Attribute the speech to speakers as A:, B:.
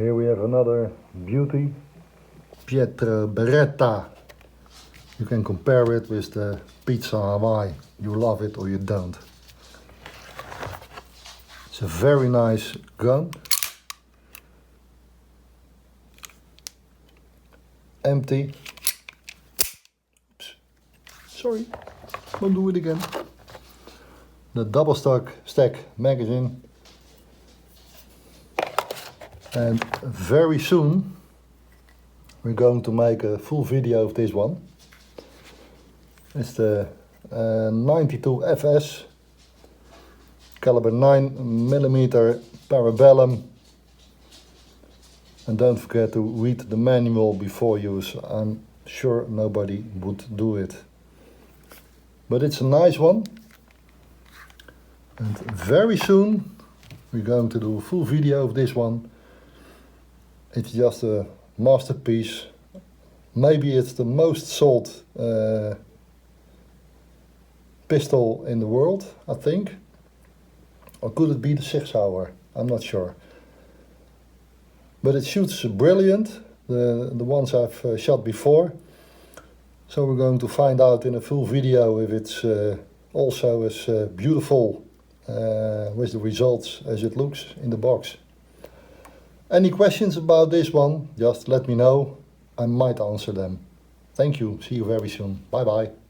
A: Here we have another beauty, Pietro Beretta. You can compare it with the Pizza Hawaii. You love it or you don't. It's a very nice gun. Empty. Oops. Sorry, won't do it again. The double stack magazine. And very soon we're going to make a full video of this one. It's the 92 FS, caliber 9mm parabellum. And don't forget to read the manual before use. I'm sure nobody would do it. But it's a nice one. And very soon we're going to do a full video of this one. It's just a masterpiece. Maybe it's the most sold pistol in the world, I think. Or could it be the 6-hour? I'm not sure. But it shoots brilliant, the ones I've shot before. So we're going to find out in a full video if it's also as beautiful with the results as it looks in the box. Any questions about this one, just let me know. I might answer them. Thank you. See you very soon. Bye bye.